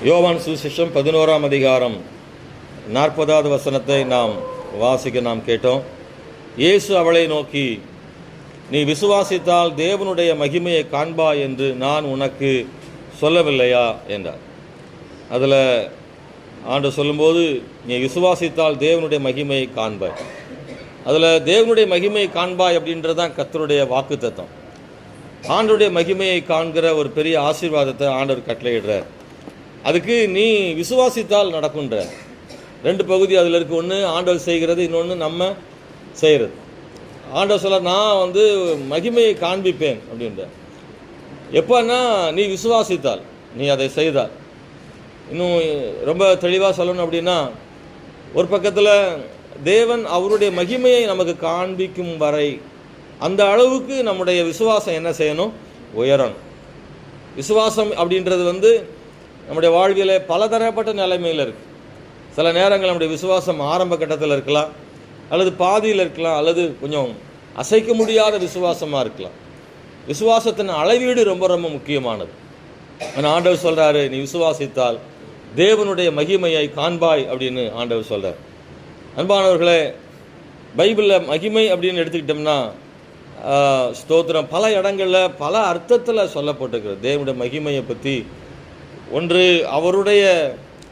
யோவான் சுவிசேஷம் 11ஆம் அதிகாரம் 40வது வசனத்தை நாம் கேட்டோம். இயேசு அவளை நோக்கி, நீ விசுவாசித்தால் தேவனுடைய மகிமையை காண்பாய் என்று நான் உனக்கு சொல்லவில்லையா என்றார். அதில் ஆண்டவர் சொல்லும்போது, நீ விசுவாசித்தால் தேவனுடைய மகிமையை காண்பாய். அதில் தேவனுடைய மகிமையை காண்பாய் அப்படின்றதான் கர்த்தருடைய வாக்குத்தத்தம். ஆண்டவருடைய மகிமையை காண்கிற ஒரு பெரிய ஆசீர்வாதத்தை ஆண்டவர் கட்டளையிடுறார். அதுக்கு நீ விசுவாசித்தால் நடக்குன்ற 2 பகுதி அதில் இருக்குது. ஒன்று ஆண்டவர் செய்கிறது, இன்னொன்று நம்ம செய்கிறது. ஆண்டவர் சொல்ல, நான் மகிமையை காண்பிப்பேன் அப்படின்ற. எப்போன்னா நீ விசுவாசித்தால், நீ அதை செய்தால். இன்னும் ரொம்ப தெளிவாக சொல்லணும் அப்படின்னா, ஒரு பக்கத்தில் தேவன் அவருடைய மகிமையை நமக்கு காண்பிக்கும் வரை அந்த அளவுக்கு நம்முடைய விசுவாசம் என்ன செய்யணும்? உயரணும். விசுவாசம் அப்படின்றது நம்முடைய வாழ்வியில் பலதரப்பட்ட நிலைமையில் இருக்குது. சில நேரங்கள் நம்முடைய விசுவாசம் ஆரம்ப கட்டத்தில் இருக்கலாம், அல்லது பாதியில் இருக்கலாம், அல்லது கொஞ்சம் அசைக்க முடியாத விசுவாசமாக இருக்கலாம். விசுவாசத்தின் அளவீடு ரொம்ப ரொம்ப முக்கியமானது. ஆனால் ஆண்டவர் சொல்கிறாரு, நீ விசுவாசித்தால் தேவனுடைய மகிமையை காண்பாய் அப்படின்னு ஆண்டவர் சொல்கிறார். அன்பானவர்களே, பைபிளில் மகிமை அப்படின்னு எடுத்துக்கிட்டோம்னா ஸ்தோத்திரம் பல இடங்களில் பல அர்த்தத்தில் சொல்லப்பட்டிருக்கிறது. தேவனுடைய மகிமையை பற்றி ஒன்று அவருடைய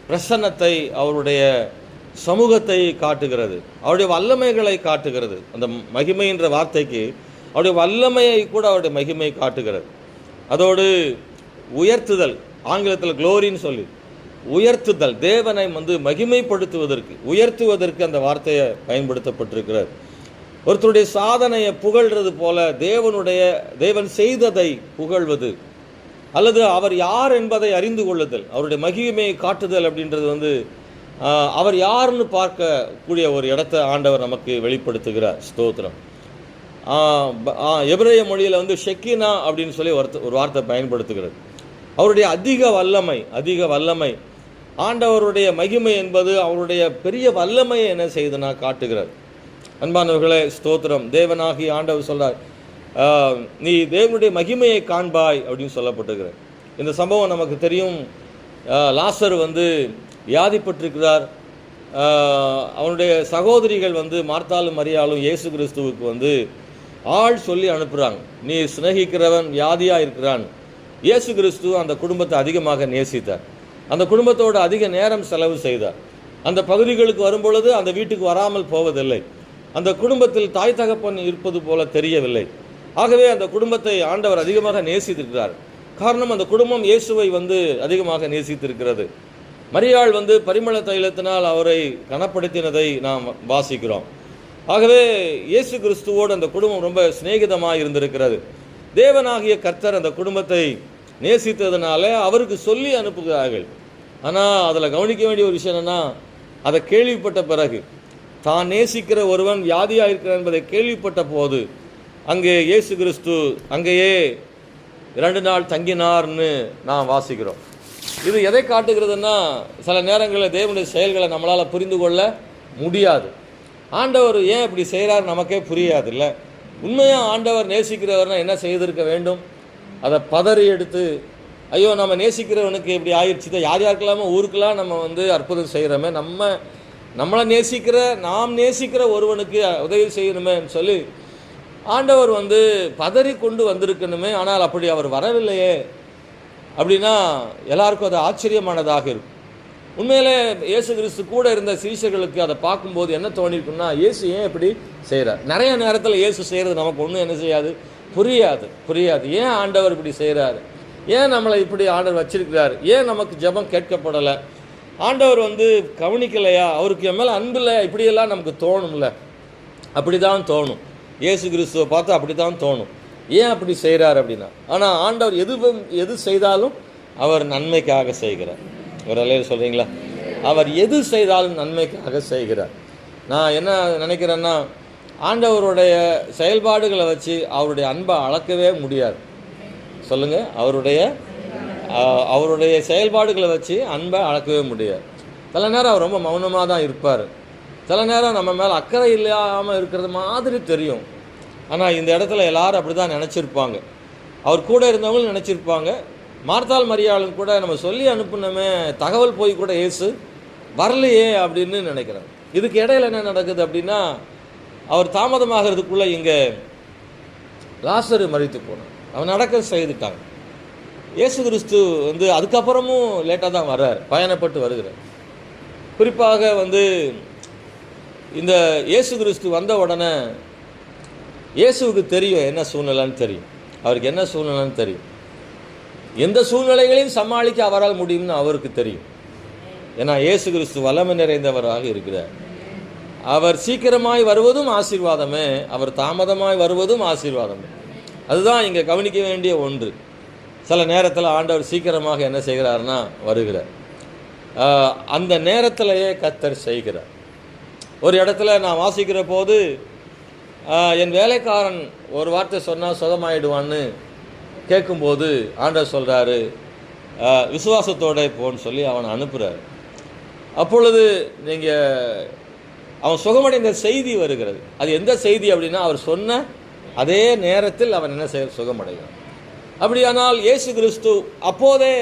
பிரசன்னத்தை, அவருடைய சமூகத்தை காட்டுகிறது, அவருடைய வல்லமைகளை காட்டுகிறது. அந்த மகிமை என்ற வார்த்தைக்கு அவருடைய வல்லமையை கூட அவருடைய மகிமை காட்டுகிறது. அதோடு உயர்த்துதல், ஆங்கிலத்தில் க்ளோரின்னு சொல்லி உயர்த்துதல், தேவனை மகிமைப்படுத்துவதற்கு, உயர்த்துவதற்கு அந்த வார்த்தையை பயன்படுத்தப்பட்டிருக்கிறது. ஒருத்தருடைய சாதனையை புகழ்றது போல தேவன் செய்ததை புகழ்வது, அல்லது அவர் யார் என்பதை அறிந்து கொள்ளுதல், அவருடைய மகிமையை காட்டுதல் அப்படின்றது அவர் யாருன்னு பார்க்கக்கூடிய ஒரு இடத்தை ஆண்டவர் நமக்கு வெளிப்படுத்துகிறார். ஸ்தோத்திரம். எபிரேய மொழியில் ஷெக்கினா அப்படின்னு சொல்லி ஒரு வார்த்தை பயன்படுத்துகிறது. அவருடைய அதிக வல்லமை ஆண்டவருடைய மகிமை என்பது அவருடைய பெரிய வல்லமையை என்ன செய்துனா காட்டுகிறார். அன்பானவர்களே, ஸ்தோத்திரம். தேவனாகி ஆண்டவர் சொல்றார், நீ தேவனுடைய மகிமையை காண்பாய் அப்படின்னு சொல்லப்பட்டிருக்கிறார். இந்த சம்பவம் நமக்கு தெரியும். லாசர் வியாதிப்பட்டிருக்கிறார். அவனுடைய சகோதரிகள் மார்த்தாலும் மரியாளும் இயேசு கிறிஸ்துவுக்கு ஆள் சொல்லி அனுப்புகிறாங்க. நீ சிநேகிக்கிறவன் வியாதியாக இருக்கிறான். இயேசு கிறிஸ்து அந்த குடும்பத்தை அதிகமாக நேசித்தார். அந்த குடும்பத்தோடு அதிக நேரம் செலவு செய்தார். அந்த பகுதிகளுக்கு வரும்பொழுது அந்த வீட்டுக்கு வராமல் போவதில்லை. அந்த குடும்பத்தில் தாய் தகப்பன் இருப்பது போல தெரியவில்லை. ஆகவே அந்த குடும்பத்தை ஆண்டவர் அதிகமாக நேசித்திருக்கிறார். காரணம், அந்த குடும்பம் இயேசுவை அதிகமாக நேசித்திருக்கிறது. மரியாள் பரிமள தைலத்தினால் அவரை கனப்படுத்தினதை நாம் வாசிக்கிறோம். ஆகவே இயேசு கிறிஸ்துவோடு அந்த குடும்பம் ரொம்ப சிநேகிதமாக இருந்திருக்கிறது. தேவனாகிய கர்த்தர் அந்த குடும்பத்தை நேசித்ததுனால அவருக்கு சொல்லி அனுப்புகிறார்கள். ஆனால் அதில் கவனிக்க வேண்டிய ஒரு விஷயம் என்னன்னா, அதை கேள்விப்பட்ட பிறகு, தான் நேசிக்கிற ஒருவன் வியாதியாக இருக்கிறான் என்பதை கேள்விப்பட்ட போது அங்கே இயேசு கிறிஸ்து அங்கேயே 2 நாள் தங்கினார்னு நாம் வாசிக்கிறோம். இது எதை காட்டுகிறதுன்னா, சில நேரங்களில் தேவனுடைய செயல்களை நம்மளால் புரிந்து கொள்ள முடியாது. ஆண்டவர் ஏன் இப்படி செய்கிறார் நமக்கே புரியாது. இல்லை, உண்மையாக ஆண்டவர் நேசிக்கிறவர்னா என்ன செய்திருக்க வேண்டும்? அதை பதறி எடுத்து, ஐயோ நம்ம நேசிக்கிறவனுக்கு இப்படி ஆயிடுச்சு, யார் யாருக்கெல்லாமோ ஊருக்கெல்லாம் நம்ம அற்புதம் செய்கிறோமே, நம்மளை நாம் நேசிக்கிற ஒருவனுக்கு உதவி செய்யணுமேன்னு சொல்லி ஆண்டவர் பதறி கொண்டு வந்திருக்கணுமே. ஆனால் அப்படி அவர் வரவில்லையே அப்படின்னா எல்லாருக்கும் அது ஆச்சரியமானதாக இருக்கும். உண்மையிலே இயேசு கிறிஸ்து கூட இருந்த சீஷர்களுக்கு அதை பார்க்கும்போது என்ன தோணிருக்குன்னா, இயேசு ஏன் இப்படி செய்கிறார்? நிறைய நேரத்தில் இயேசு செய்கிறது நமக்கு ஒன்றும் என்ன செய்யாது, புரியாது. ஏன் ஆண்டவர் இப்படி செய்கிறாரு? ஏன் நம்மளை இப்படி ஆண்டவர் வச்சிருக்கிறார்? ஏன் நமக்கு ஜெபம் கேட்கப்படலை? ஆண்டவர் கவனிக்கலையா? அவருக்கு என் மேலே அன்பு இல்லையா? இப்படியெல்லாம் நமக்கு தோணும்ல. அப்படி தான் தோணும். இயேசு கிறிஸ்துவை பார்த்து அப்படி தான் தோணும். ஏன் அப்படி செய்கிறார் அப்படின்னா, ஆனால் ஆண்டவர் எது செய்தாலும் அவர் நன்மைக்காக செய்கிறார். ஒரு அலையில் சொல்கிறீங்களா? அவர் எது செய்தாலும் நன்மைக்காக செய்கிறார். நான் என்ன நினைக்கிறேன்னா, ஆண்டவருடைய செயல்பாடுகளை வச்சு அவருடைய அன்பை அளக்கவே முடியாது. சொல்லுங்கள், அவருடைய செயல்பாடுகளை வச்சு அன்பை அளக்கவே முடியாது. சில நேரம் அவர் ரொம்ப மௌனமாக தான் இருப்பார். சில நேரம் நம்ம மேலே அக்கறை இல்லாமல் இருக்கிறது மாதிரி தெரியும். ஆனால் இந்த இடத்துல எல்லாரும் அப்படி தான் நினச்சிருப்பாங்க. அவர் கூட இருந்தவங்களும் நினச்சிருப்பாங்க, மார்த்தாள் மரியாளும் கூட நம்ம சொல்லி அனுப்புனமே தகவல் போய் கூட இயேசு வரலையே அப்படின்னு நினைக்கிறேன். இதுக்கு இடையில என்ன நடக்குது அப்படின்னா, அவர் தாமதமாகிறதுக்குள்ளே இங்கே லாசரு மரித்து போனான். அவன் அடக்கம் செய்துட்டாங்க. இயேசு கிறிஸ்து வந்து அதுக்கப்புறமும் லேட்டாக தான் வர்றார், பயணப்பட்டு வருகிறார். குறிப்பாக வந்து இந்த இயேசு கிறிஸ்து வந்த உடனே இயேசுவுக்கு தெரியும் என்ன சூழ்நிலைன்னு தெரியும், அவருக்கு என்ன சூழ்நிலைன்னு தெரியும், எந்த சூழ்நிலைகளையும் சமாளிக்க அவரால் முடியும்னு அவருக்கு தெரியும். ஏன்னா இயேசு கிறிஸ்து வல்லமை நிறைந்தவராக இருக்கிறார். அவர் சீக்கிரமாய் வருவதும் ஆசீர்வாதமே, அவர் தாமதமாய் வருவதும் ஆசீர்வாதமே. அதுதான் இங்கே கவனிக்க வேண்டிய ஒன்று. சில நேரத்தில் ஆண்டவர் சீக்கிரமாக என்ன செய்கிறார்னா வருகிறார், அந்த நேரத்திலேயே கர்த்தர் செய்கிறார். ஒரு இடத்துல நான் வாசிக்கிற போது என் வேலைக்காரன் ஒரு வார்த்தை சொன்னால் சுகமாயிடுவான்னு கேட்கும்போது ஆண்டவர் சொல்கிறாரு, விசுவாசத்தோட போன்னு சொல்லி அவனை அனுப்புகிறார். அப்பொழுது நீங்கள் அவன் சுகமடைந்த செய்தி வருகிறது. அது எந்த செய்தி அப்படின்னா, அவர் சொன்ன அதே நேரத்தில் அவன் என்ன செய்ய சுகமடைகிறான். அப்படியானால் இயேசு கிறிஸ்து அப்போதே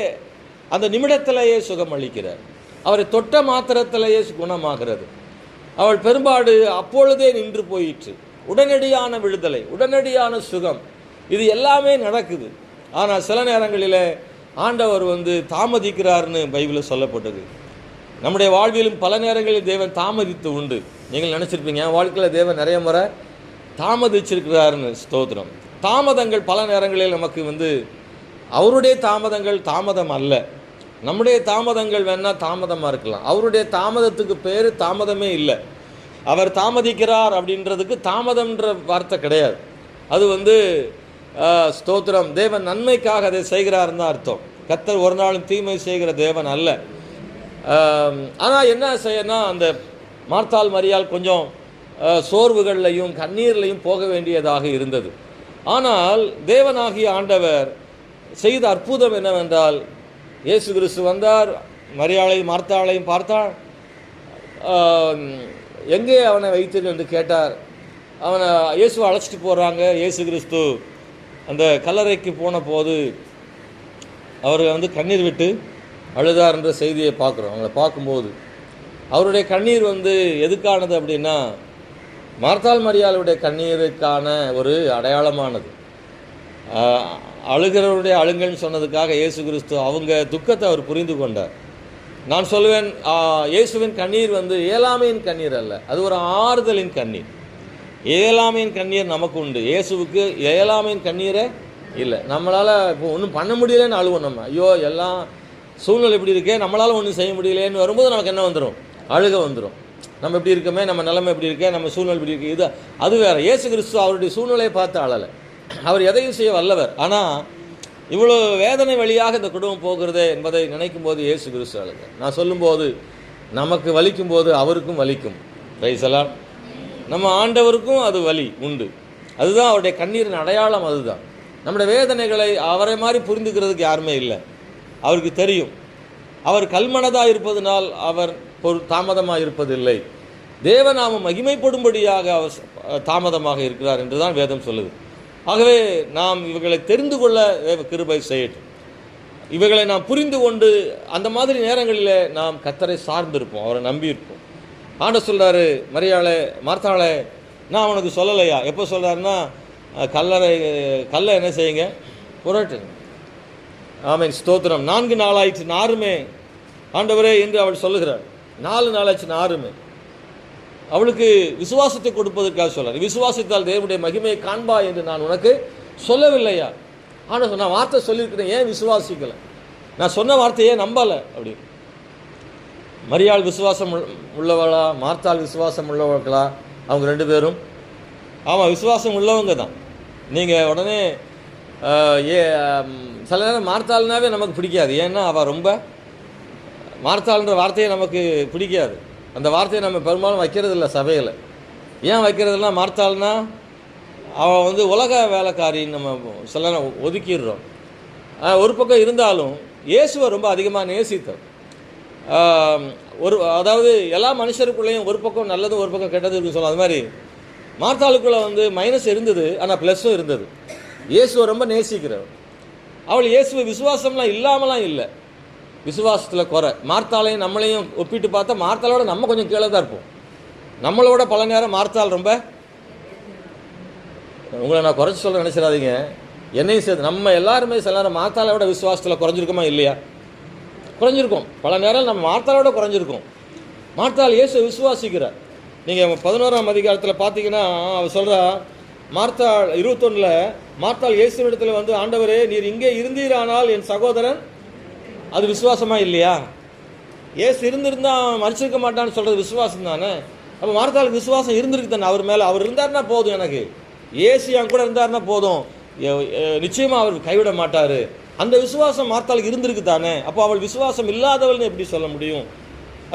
அந்த நிமிடத்திலேயே சுகம் அளிக்கிறார். அவரை தொட்ட மாத்திரத்திலேயே குணமாகிறது. அவள் பெரும்பாடு அப்பொழுதே நின்று போயிற்று. உடனடியான விடுதலை, உடனடியான சுகம், இது எல்லாமே நடக்குது. ஆனால் சில நேரங்களில் ஆண்டவர் வந்து தாமதிக்கிறார்னு பைபிளில் சொல்லப்பட்டது. நம்முடைய வாழ்விலும் பல நேரங்களில் தேவன் தாமதித்து உண்டு. நீங்கள் நினச்சிருப்பீங்க, என் வாழ்க்கையில் தேவன் நிறைய முறை தாமதிச்சிருக்கிறாருன்னு. ஸ்தோத்திரம். தாமதங்கள் பல நேரங்களில் நமக்கு வந்து அவருடைய தாமதங்கள் தாமதம் அல்ல. நம்முடைய தாமதங்கள் வேணால் தாமதமாக இருக்கலாம். அவருடைய தாமதத்துக்கு பேர் தாமதமே இல்லை. அவர் தாமதிக்கிறார் அப்படின்றதுக்கு தாமதம்ன்ற வார்த்தை கிடையாது. அது வந்து ஸ்தோத்திரம், தேவன் நன்மைக்காக அதை செய்கிறாருன்னு தான் அர்த்தம். கர்த்தர் ஒரு நாளும் தீமை செய்கிற தேவன் அல்ல. ஆனால் என்ன செய்யணும், அந்த மார்த்தாள் மரியாள் கொஞ்சம் சோர்வுகள்லையும் கண்ணீர்லையும் போக வேண்டியதாக இருந்தது. ஆனால் தேவனாகிய ஆண்டவர் செய்த அற்புதம் என்னவென்றால், இயேசு கிறிஸ்து வந்தார், மரியாளையும் மார்த்தாளையும் பார்த்தார். எங்கே அவனை வைத்தீர்கள் என்று கேட்டார். அவனை இயேசுவை அழைச்சிட்டு போகிறாங்க. இயேசு கிறிஸ்து அந்த கல்லறைக்கு போன போது அவர் வந்து கண்ணீர் விட்டு அழுதார் என்ற செய்தியை பார்க்குறோம். அவங்கள பார்க்கும்போது அவருடைய கண்ணீர் வந்து எதுக்கானது அப்படின்னா, மார்த்தாள் மரியாளுடைய கண்ணீருக்கான ஒரு அடையாளமானது. அழுகிறவருடைய அழுங்கன்னு சொன்னதுக்காக இயேசு கிறிஸ்து அவங்க துக்கத்தை அவர் புரிந்து கொண்டார். நான் சொல்லுவேன், இயேசுவின் கண்ணீர் வந்து இயலாமையின் கண்ணீர் அல்ல, அது ஒரு ஆறுதலின் கண்ணீர். இயலாமையின் கண்ணீர் நமக்கு உண்டு, இயேசுவுக்கு இயலாமையின் கண்ணீரே இல்லை. நம்மளால் இப்போ ஒன்றும் பண்ண முடியலன்னு அழுவோம். நம்ம ஐயோ எல்லாம் சூழ்நிலை இப்படி இருக்கே, நம்மளால் ஒன்றும் செய்ய முடியலேன்னு வரும்போது நமக்கு என்ன வந்துடும், அழுக வந்துடும். நம்ம எப்படி இருக்கமே, நம்ம நிலைமை எப்படி இருக்கே, நம்ம சூழ்நிலை இப்படி இருக்கு, இது அது வேறு. இயேசு கிறிஸ்து அவருடைய சூழ்நிலையை பார்த்து அழலை. அவர் எதையும் செய்ய வல்லவர். ஆனால் இவ்வளோ வேதனை வழியாக இந்த குடும்பம் போகிறதே என்பதை நினைக்கும் போது இயேசு கிறிஸ்து அழுக. நான் சொல்லும்போது நமக்கு வலிக்கும் போது அவருக்கும் வலிக்கும். பிரைஸெல்லாம் நம்ம ஆண்டவருக்கும் அது வலி உண்டு. அதுதான் அவருடைய கண்ணீரின் அடையாளம். அதுதான் நம்முடைய வேதனைகளை அவரை மாதிரி புரிந்துக்கிறதுக்கு யாருமே இல்லை. அவருக்கு தெரியும். அவர் கல்மனதாக இருப்பதனால் அவர் தாமதமாக இருப்பதில்லை. தேவநாமம் மகிமைப்படும்படியாக அவர் தாமதமாக இருக்கிறார் என்று தான் வேதம் சொல்லுது. ஆகவே நாம் இவைகளை தெரிந்து கொள்ள கிருபை செய்யட்டும். இவைகளை நாம் புரிந்து கொண்டு அந்த மாதிரி நேரங்களில் நாம் கர்த்தரை சார்ந்திருப்போம், அவரை நம்பியிருப்போம். ஆண்டவர் சொல்கிறாரு, மரியாளே மார்த்தாளே நான் உனக்கு சொல்லலையா? எப்போ சொல்கிறாருன்னா, கல்லை என்ன செய்யுங்க, புரட்டுங்க. ஆமென், ஸ்தோத்திரம். 4 நாளாயிற்று நாருமே ஆண்டவரே என்று அவள் சொல்லுகிறார். 4 நாளாச்சு நாருமே. அவளுக்கு விசுவாசத்தை கொடுப்பதற்காக சொல்கிறார். விசுவாசித்தால் தேவனுடைய மகிமையை காண்பா என்று நான் உனக்கு சொல்லவில்லையா? ஆனால் நான் வார்த்தை சொல்லியிருக்கிறேன், ஏன் விசுவாசிக்கலை? நான் சொன்ன வார்த்தையே நம்பலை அப்படி. மரியாள் விசுவாசம் உள்ளவளா, மார்த்தாள் விசுவாசம் உள்ளவர்களா? அவங்க 2 பேரும் ஆமாம் விசுவாசம் உள்ளவங்க தான். நீங்கள் உடனே சில நேரம் மார்த்தாள்னாவே நமக்கு பிடிக்காது. ஏன்னா அவள் ரொம்ப மார்த்தாள்ன்ற வார்த்தையை நமக்கு பிடிக்காது. அந்த வார்த்தையை நம்ம பெரும்பாலும் வைக்கிறதில்ல சபையில். ஏன் வைக்கிறதில்ல? மார்த்தாள்னா அவள் வந்து உலக வேலைக்காரின்னு நம்ம சில நேரம் ஒதுக்கிடுறோம். ஒரு பக்கம் இருந்தாலும் இயேசுவை ரொம்ப அதிகமாக நேசித்தோம். அதாவது எல்லா மனுஷருக்குள்ளேயும் ஒரு பக்கம் நல்லதும் ஒரு பக்கம் கெட்டது இருக்குன்னு சொல்லலாம். அது மாதிரி மார்த்தாளுக்குள்ளே வந்து மைனஸ் இருந்தது, ஆனால் ப்ளஸ்ஸும் இருந்தது. இயேசுவை ரொம்ப நேசிக்கிறவர். அவள் இயேசுவை விசுவாசம்லாம் இல்லாமலாம் இல்லை, விசுவாசத்தில் குறை. மார்த்தாளையும் நம்மளையும் ஒப்பிட்டு பார்த்தா மார்த்தாளோட நம்ம கொஞ்சம் கீழே தான் இருப்போம். நம்மளோட பல நேரம் மார்த்தாள் ரொம்ப, உங்களை நான் குறைச்சி சொல்ல நினைச்சிடாதீங்க, என்னையும் சேர்த்து நம்ம எல்லாருமே சில நேரம் மார்த்தாளோட விசுவாசத்தில் குறைஞ்சிருக்கோமா இல்லையா? குறைஞ்சிருக்கோம். பல நேரம் நம்ம மார்த்தாளோட குறைஞ்சிருக்கோம். மார்த்தாள் இயேசு விசுவாசிக்கிறார். நீங்கள் 11ஆம் அதிகாரத்தில் பார்த்தீங்கன்னா அவர் சொல்கிறா, மார்த்தாள் 21 மார்த்தாள் இயேசுவிடத்தில் வந்து, ஆண்டவரே நீர் இங்கே இருந்தீரானால் என் சகோதரன், அது விசுவாசமா இல்லையா? இயேசு இருந்திருந்தா மறிச்சிருக்க மாட்டான்னு சொல்கிறது விசுவாசம் தானே. அப்போ மார்த்தாளுக்கு விசுவாசம் இருந்திருக்கு தானே அவர் மேலே. அவர் இருந்தார்னா போதும், எனக்கு இயேசு என் கூட இருந்தார்னா போதும், நிச்சயமாக அவர் கைவிட மாட்டார். அந்த விசுவாசம் மார்த்தாளுக்கு இருந்திருக்கு தானே. அப்போ அவள் விசுவாசம் இல்லாதவள்னு எப்படி சொல்ல முடியும்?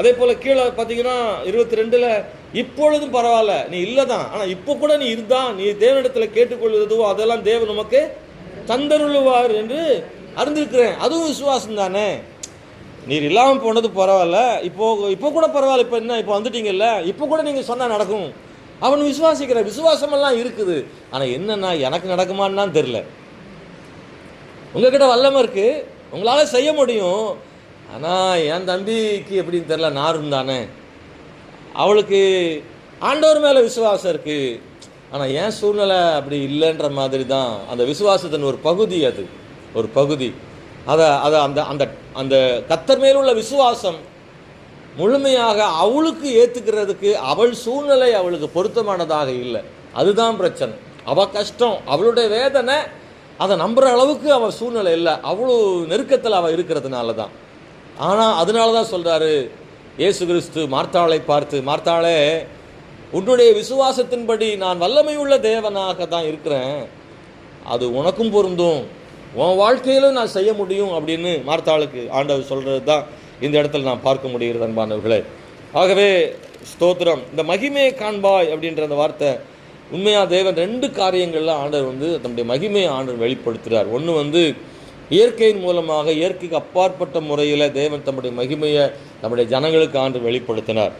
அதே போல் கீழே பார்த்தீங்கன்னா 22 இப்பொழுதும் பரவாயில்ல, நீ இல்லை தான், ஆனால் இப்போ கூட நீ இருந்தான், நீ தேவனிடத்தில் கேட்டுக்கொள்வதுவோ அதெல்லாம் தேவன் உமக்கு தந்தருள்வார் என்று அறிந்திருக்கிறேன். அதுவும் விசுவாசம் தானே. நீர் இல்லாமல் போனது பரவாயில்ல, இப்போ கூட பரவாயில்ல, இப்போ என்ன, இப்போ வந்துட்டீங்கல்ல, இப்போ கூட நீங்கள் சொன்னால் நடக்கும். அவன் விசுவாசிக்கிற விசுவாசமெல்லாம் இருக்குது. ஆனால் என்னன்னா எனக்கு நடக்குமான்னு தெரியல. உங்ககிட்ட வல்லமை இருக்குது, உங்களால் செய்ய முடியும். ஆனால் என் தம்பிக்கு எப்படின்னு தெரில, நாரும் தானே, அவளுக்கு ஆண்டவர் மேலே விசுவாசம் இருக்குது, ஆனால் என் சூழ்நிலை அப்படி இல்லைன்ற மாதிரி தான். அந்த விசுவாசத்தின் ஒரு பகுதி, அது ஒரு பகுதி. அதை அந்த அந்த அந்த கர்த்தர் மேலுள்ள விசுவாசம் முழுமையாக அவளுக்கு ஏற்றுக்கிறதுக்கு அவள் சூழ்நிலை அவளுக்கு பொருத்தமானதாக இல்லை. அதுதான் பிரச்சனை. அவள் கஷ்டம், அவளுடைய வேதனை, அதை நம்புகிற அளவுக்கு அவள் சூழ்நிலை இல்லை. அவ்வளோ நெருக்கத்தில் அவள் இருக்கிறதுனால தான். ஆனால் அதனால தான் சொல்கிறாரு இயேசு கிறிஸ்து மார்த்தாளை பார்த்து, மார்த்தாளே உன்னுடைய விசுவாசத்தின்படி நான் வல்லமை உள்ள தேவனாக தான் இருக்கிறேன், அது உனக்கும் பொருந்தும், உன் வாழ்க்கையிலும் நான் செய்ய முடியும் அப்படின்னு மார்த்தாளுக்கு ஆண்டவர் சொல்கிறது தான் இந்த இடத்துல நான் பார்க்க முடிகிறது அன்பானவர்களே. ஆகவே ஸ்தோத்திரம். இந்த மகிமையை காண்பாய் அப்படின்ற அந்த வார்த்தை உண்மையாக தேவன் 2 காரியங்களில் ஆண்டவர் வந்து தன்னுடைய மகிமையை ஆண்டவர் வெளிப்படுத்துகிறார். ஒன்று வந்து இயற்கையின் மூலமாக, இயற்கைக்கு அப்பாற்பட்ட முறையில் தேவன் தம்முடைய மகிமையை நம்முடைய ஜனங்களுக்கு ஆண்டவர் வெளிப்படுத்தினார்.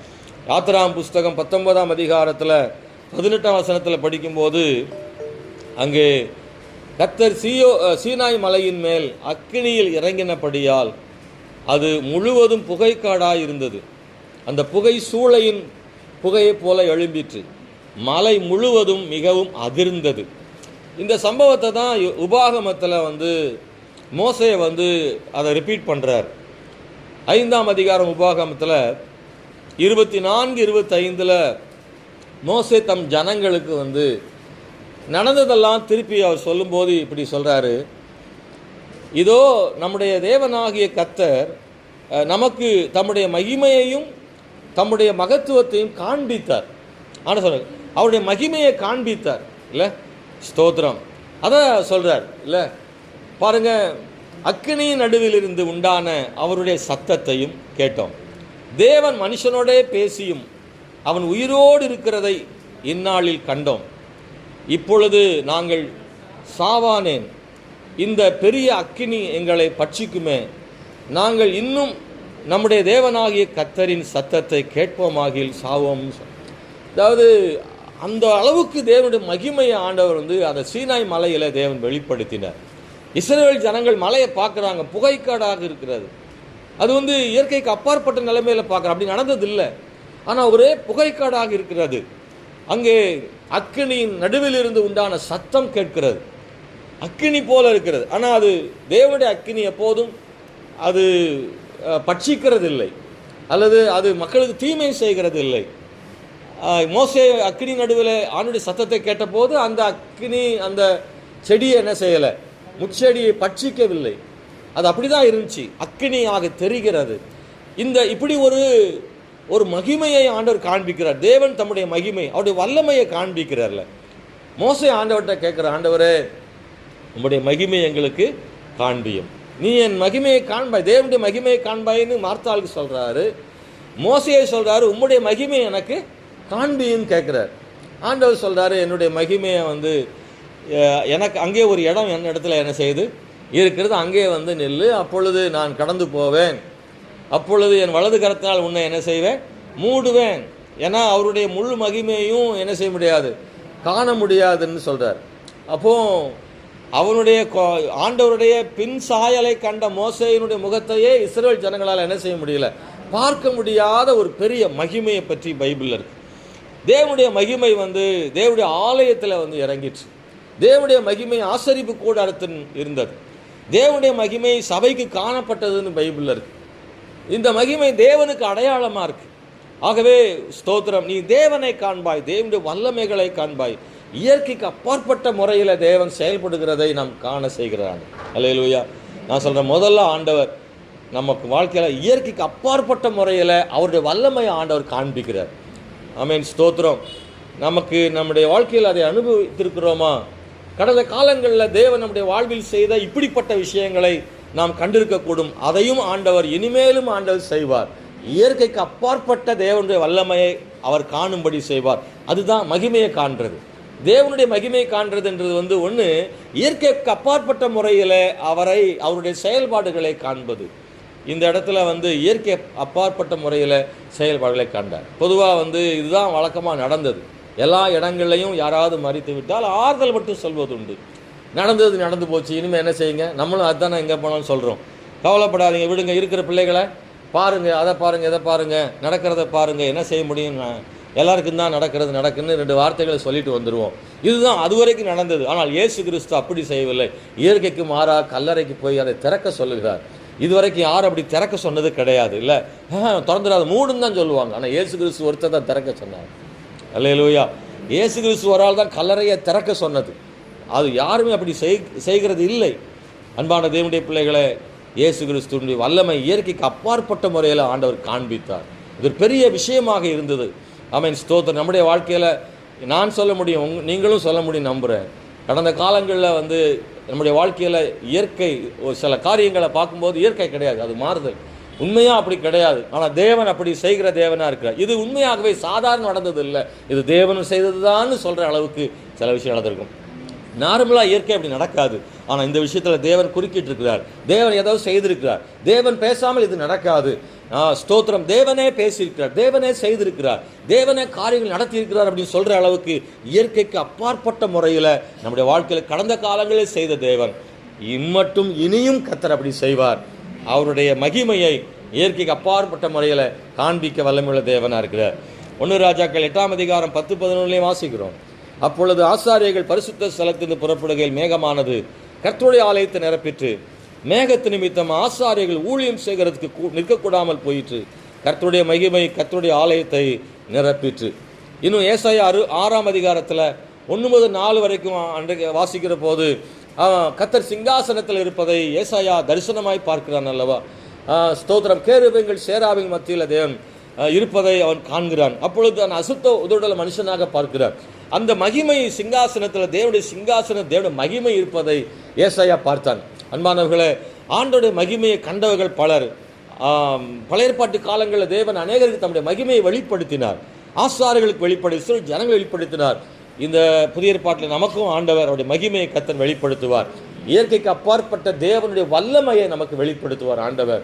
யாத்திராம் புஸ்தகம் 19ஆம் அதிகாரத்தில் 18ஆம் வசனத்தில் படிக்கும்போது, அங்கே கர்த்தர் சீனாய் மலையின் மேல் அக்கினியில் இறங்கினபடியால் அது முழுவதும் புகைக்காடாய் இருந்தது. அந்த புகை சூளையின் புகையை போல எழும்பிற்று, மலை முழுவதும் மிகவும் அதிர்ந்தது. இந்த சம்பவத்தை தான் உபாகமத்தில் வந்து மோசே வந்து அதை ரிப்பீட் பண்ணுறார். 5ஆம் அதிகாரம் உபாகமத்தில் 24-25 மோசே தம் ஜனங்களுக்கு வந்து நடந்ததெல்லாம் திருப்பி அவர் சொல்லும்போது இப்படி சொல்கிறாரு, இதோ நம்முடைய தேவனாகிய கர்த்தர் நமக்கு தம்முடைய மகிமையையும் தம்முடைய மகத்துவத்தையும் காண்பித்தார். ஆனால் சொல்கிறார், அவருடைய மகிமையை காண்பித்தார் இல்லை, ஸ்தோத்திரம். அதை சொல்கிறார் இல்லை. பாருங்கள், அக்கினியின் நடுவில் இருந்து உண்டான அவருடைய சத்தத்தையும் கேட்டோம். தேவன் மனுஷனோடே பேசியும் அவன் உயிரோடு இருக்கிறதை இந்நாளில் கண்டோம். இப்பொழுது நாங்கள் சாவானேன், இந்த பெரிய அக்கினி எங்களை பட்சிக்குமே, நாங்கள் இன்னும் நம்முடைய தேவனாகிய கர்த்தரின் சத்தத்தை கேட்போமாகில் சாவோம். அதாவது அந்த அளவுக்கு தேவனுடைய மகிமையை ஆண்டவர் வந்து அந்த சீனாய் மலையில் தேவன் வெளிப்படுத்தினார். இஸ்ரவேல் ஜனங்கள் மலையை பார்க்குறாங்க, புகைக்காடாக இருக்கிறது. அது வந்து இயற்கைக்கு அப்பாற்பட்ட நிலைமையில் பார்க்குற, அப்படி நடந்ததில்லை. ஆனால் ஒரே புகைக்காடாக இருக்கிறது. அங்கே அக்கினியின் நடுவில் இருந்து உண்டான சத்தம் கேட்கிறது, அக்கினி போல இருக்கிறது. ஆனால் அது தேவனுடைய அக்கினி எப்போதும் அது பட்சிக்கிறது இல்லை, அல்லது அது மக்களுக்கு தீமை செய்கிறது இல்லை. மோசே அக்கினி நடுவில் ஆண்டுடைய சத்தத்தை கேட்டபோது அந்த அக்கினி அந்த செடியை என்ன செய்யலை, முச்செடியை பட்சிக்கவில்லை. அது அப்படி தான் இருந்துச்சு, அக்கினியாக தெரிகிறது. இப்படி ஒரு மகிமையை ஆண்டவர் காண்பிக்கிறார். தேவன் தம்முடைய மகிமை, அவருடைய வல்லமையை காண்பிக்கிறார்ல. மோசே ஆண்டவர்கிட்ட கேட்குற, ஆண்டவரே உம்முடைய மகிமை எங்களுக்கு காண்பியும், நீ என் மகிமையை காண்பாய், தேவனுடைய மகிமையை காண்பாயின்னு மார்த்தாளுக்கு சொல்கிறாரு. மோசையை சொல்கிறாரு, உம்முடைய மகிமையை எனக்கு காண்பின்னு கேட்குறார். ஆண்டவர் சொல்கிறாரு, என்னுடைய மகிமையை வந்து எனக்கு அங்கே ஒரு இடம் என் இடத்துல என்ன செய்யுது இருக்கிறது, அங்கே வந்து நில்லு, அப்பொழுது நான் கடந்து போவேன், அப்பொழுது என் வலது கரத்தினால் உன்னை என்ன செய்வேன், மூடுவேன். ஏன்னா அவருடைய முழு மகிமையும் என்ன செய்ய முடியாது, காண முடியாதுன்னு சொல்கிறார். அப்போது அவனுடைய ஆண்டவருடைய பின் சாயலை கண்ட மோசேயினுடைய முகத்தையே இஸ்ரவேல் ஜனங்களால் என்ன செய்ய முடியல, பார்க்க முடியாத ஒரு பெரிய மகிமையை பற்றி பைபிளில் இருக்கு. தேவனுடைய மகிமை தேவனுடைய ஆலயத்தில் இறங்கிற்று. தேவனுடைய மகிமை ஆசரிப்பு கூடாரத்தில் இருந்தது. தேவனுடைய மகிமை சபைக்கு காணப்பட்டதுன்னு பைபிளில் இருக்கு. இந்த மகிமை தேவனுக்கு அடையாளமாக இருக்கு. ஆகவே ஸ்தோத்திரம், நீ தேவனை காண்பாய், தேவனுடைய வல்லமைகளை காண்பாய். இயற்கைக்கு அப்பாற்பட்ட முறையில் தேவன் செயல்படுகிறதை நாம் காண செய்கிறார். அல்லேலூயா. நான் சொல்கிறேன், முதல்ல ஆண்டவர் நமக்கு வாழ்க்கையில் இயற்கைக்கு அப்பாற்பட்ட முறையில் அவருடைய வல்லமையை ஆண்டவர் காண்பிக்கிறார். ஆமென், ஸ்தோத்திரம். நமக்கு நம்முடைய வாழ்க்கையில் அதை அனுபவித்திருக்கிறோமா? கடந்த காலங்களில் தேவன் நம்முடைய வாழ்வில் செய்த இப்படிப்பட்ட விஷயங்களை நாம் கண்டிருக்கக்கூடும். அதையும் ஆண்டவர் இனிமேலும் ஆண்டவர் செய்வார். இயற்கைக்கு அப்பாற்பட்ட தேவனுடைய வல்லமையை அவர் காணும்படி செய்வார். அதுதான் மகிமையை காண்றது. தேவனுடைய மகிமையை காண்றதுன்றது ஒன்று இயற்கைக்கு அப்பாற்பட்ட முறையில் அவருடைய செயல்பாடுகளை காண்பது. இந்த இடத்துல இயற்கை அப்பாற்பட்ட முறையில் செயல்பாடுகளை காண்டார். பொதுவாக இதுதான் வழக்கமாக நடந்தது. எல்லா இடங்கள்லையும் யாராவது மறித்து விட்டால் ஆறுதல் மட்டும் சொல்வது உண்டு. நடந்தது நடந்து போச்சு, இனிமேல் என்ன செய்யுங்க, நம்மளும் அதுதானே எங்கே போனாலும் சொல்கிறோம். கவலைப்படாதீங்க, விடுங்க, இருக்கிற பிள்ளைகளை பாருங்கள், அதை பாருங்கள், இதை பாருங்கள், நடக்கிறத பாருங்கள், என்ன செய்ய முடியும், எல்லாருக்கும் தான் நடக்குன்னு 2 வார்த்தைகளை சொல்லிட்டு வந்துடுவோம். இதுதான் அதுவரைக்கும் நடந்தது. ஆனால் இயேசு கிறிஸ்து அப்படி செய்யவில்லை. இயற்கைக்கு மாறாக கல்லறைக்கு போய் அதை திறக்க சொல்லுகிறார். இதுவரைக்கும் யாரும் அப்படி திறக்க சொன்னது கிடையாது. இல்லை, திறந்துடாது, மூடுன்னு தான் சொல்லுவாங்க. ஆனால் இயேசு கிறிஸ்து ஒருத்தர் தான் திறக்க சொன்னார். அல்லேலூயா. இயேசு கிறிஸ்து ஒரு ஆள் தான் கல்லறையை திறக்க சொன்னது. அது யாருமே அப்படி செய்கிறது இல்லை. அன்பான தேவனுடைய பிள்ளைகளை, இயேசு கிறிஸ்துவினுடைய வல்லமை இயற்கைக்கு அப்பாற்பட்ட முறையில் ஆண்டவர் காண்பித்தார். இது ஒரு பெரிய விஷயமாக இருந்தது. ஆமென், ஸ்தோத்திரம். நம்முடைய வாழ்க்கையில் நான் சொல்ல முடியும், நீங்களும் சொல்ல முடியும் நம்புகிறேன். கடந்த காலங்களில் நம்முடைய வாழ்க்கையில் இயற்கை சில காரியங்களை பார்க்கும்போது இயற்கை கிடையாது, அது மாறுதல். உண்மையாக அப்படி கிடையாது. ஆனால் தேவன் அப்படி செய்கிற தேவனாக இருக்கிறார். இது உண்மையாகவே சாதாரண நடந்தது இல்லை, இது தேவனும் செய்தது தான் சொல்கிற அளவுக்கு சில விஷயம் நடந்திருக்கும். நார்மலாக இயற்கை அப்படி நடக்காது. ஆனால் இந்த விஷயத்தில் தேவன் குறுக்கிட்டு இருக்கிறார். தேவன் ஏதாவது செய்திருக்கிறார். தேவன் பேசாமல் இது நடக்காது. ஸ்தோத்திரம். தேவனே பேசியிருக்கிறார், தேவனே செய்திருக்கிறார், தேவனே காரியங்கள் நடத்தியிருக்கிறார் அப்படின்னு சொல்கிற அளவுக்கு இயற்கைக்கு அப்பாற்பட்ட முறையில் நம்முடைய வாழ்க்கையில் கடந்த காலங்களில் செய்த தேவன் இம்மட்டும் இனியும் கர்த்தர் அப்படி செய்வார். அவருடைய மகிமையை இயற்கைக்கு அப்பாற்பட்ட முறையில் காண்பிக்க வல்லமையுள்ள தேவனாக இருக்கிறார். 1 ராஜாக்கள் 8ஆம் அதிகாரம் 10-11 வாசிக்கிறோம். அப்பொழுது ஆசாரியர்கள் பரிசுத்த ஸ்தலத்திலிருந்து புறப்படுகையில் மேகமானது கர்த்தருடைய ஆலயத்தை நிரப்பிற்று. மேகத்து நிமித்தம் ஆசாரியர்கள் ஊழியம் செய்கிறதுக்கு நிற்கக்கூடாமல் போயிற்று. கர்த்தருடைய மகிமை கர்த்தருடைய ஆலயத்தை நிரப்பிற்று. இன்னும் ஏசாயா 6ஆம் அதிகாரத்தில் 1-4 வரைக்கும் அன்றைக்கு வாசிக்கிற போது கர்த்தர் சிங்காசனத்தில் இருப்பதை ஏசாயா தரிசனமாய் பார்க்கிறான் அல்லவா. ஸ்தோத்திரம். கேருபீன்கள் சேராபின் மத்தியில் தேவன் இருப்பதை அவன் காண்கிறான். அப்பொழுது அவன் அசுத்த உதடுள்ள மனுஷனாக பார்க்கிறார். அந்த மகிமை சிங்காசனத்தில், தேவனுடைய சிங்காசன தேவனுடைய மகிமை இருப்பதை ஏசாயா பார்த்தான். அன்பானவர்களே, ஆண்டோடைய மகிமையை கண்டவர்கள் பலர். பழைய ஏற்பாட்டு காலங்களில் தேவன் அநேகருக்கு தம்முடைய மகிமையை வெளிப்படுத்தினார். ஆசாரியர்களுக்கு வெளிப்படுத்தி ஜனங்கள் வெளிப்படுத்தினார். இந்த புதிய ஏற்பாட்டில் நமக்கும் ஆண்டவர் அவருடைய மகிமையை கர்த்தர் வெளிப்படுத்துவார். இயற்கைக்கு அப்பாற்பட்ட தேவனுடைய வல்லமையை நமக்கு வெளிப்படுத்துவார் ஆண்டவர்.